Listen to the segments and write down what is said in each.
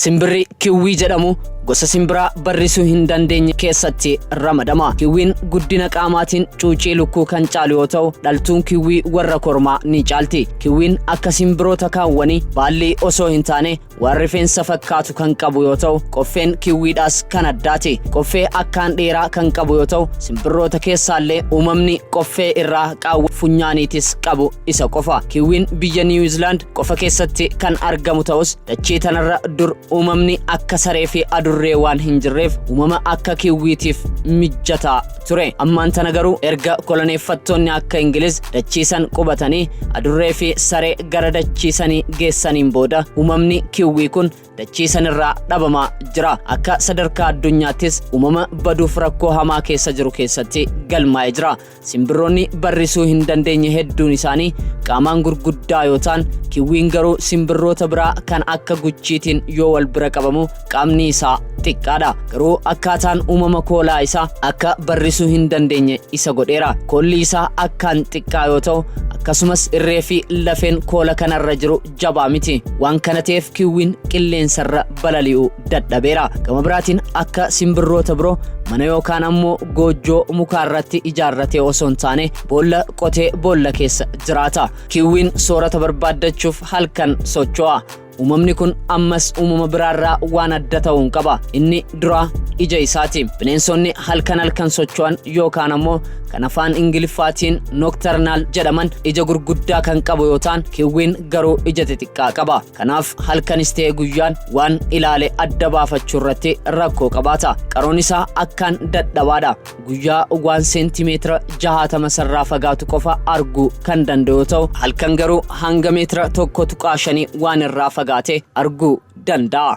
Simbirri kiwwii jedhamu gosa simbiraa barrisuu hin dandeenye keessatti ramadama. Kiwwiin guddina qaamaatiin cuucii lukkuu kan caalu yoo ta'u, dhaltuun kiwwii warra kormaa ni caalti. Kiwwiin akka simbiroota kaawwanii baalli osoo hin taane waan rifeensa fakkaatu kan qabu yoo ta'u, qoffeen kiwwiidhaas kan addaati. Qoffee akkaan dheeraa kan qabu yoo ta'u, simbirroota keessaallee uumamni qoffee irraa qaawwa funyaaniitis qabu isa qofa. Kiwwiin biyya New Zealand qofa keessatti kan argamu ta'us, dachee tanarra dur uumamni akka saree fi adurree waan hin jirreef uumama akka kiwwiitiif mijataa ture. Ammaan tana garuu erga koloneeffattoonni akka Ingiliz dachiisan qubatanii adurree fi saree gara dachiisanii geessaniin booda uumamni kiwwii kun dachiisan irraa dhabamaa jira. Akka sadarkaa addunyaattis uumama baduuf rakkoo hamaa keessa jiru keessatti galmaa'ee jira. Simbirroonni barrisuu hin dandeenye hedduun isaanii qaamaan gurguddaa yoo ta'an, kiwwiin garuu simbirroota biraa kan akka guchiitiin yoo wal bira qabamu qaamni isaa xiqqaadha. Garuu akkaataan uumama koolaa isaa akka barrisuu hin dandeenye isa godheera. Koolli isaa akkaan xiqqaa yoo ta'u, akkasumas irree fi lafeen koola kanarra jiru jabaa miti. Waan kana ta'eef kiwwiin qilleensarra balali'uu dadhabeera. Gama biraatiin akka simbirroota biroo mana yookaan ammoo goojjoo mukaarratti ijaarratee osoo hin taane boolla qotee boolla keessa jiraata. Kiwwiin soorata barbaaddachuuf halkan socho'a. Uumamni kun ammas uumama biraarraa waan adda ta'uun qaba. Inni dura ija isaati. Bineensonni halkan socho'an yookaan ammoo kan afaan Ingiliffaatiin nocturnal jedhaman ija gurguddaa kan qabu yoo ta'an, kiwwiin garuu ija xixiqqaa qaba. Kanaaf halkanis ta'e guyyaan waan ilaale adda baafachuu irratti rakkoo qabaata. Qaroon isaa akkaan dadhabaadha. Guyyaa waan seentimeetira 60 sarraa fagaatu qofa arguu kan danda'u yoo ta'u, halkan garuu hanga meetira 1.5 waan irraa fagaate arguu danda'a.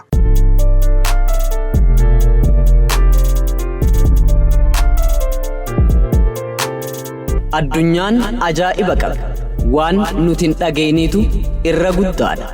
Addunyaan ajaa'iba qaba. Waan nuti hin dhageenyitu irra guddaadha.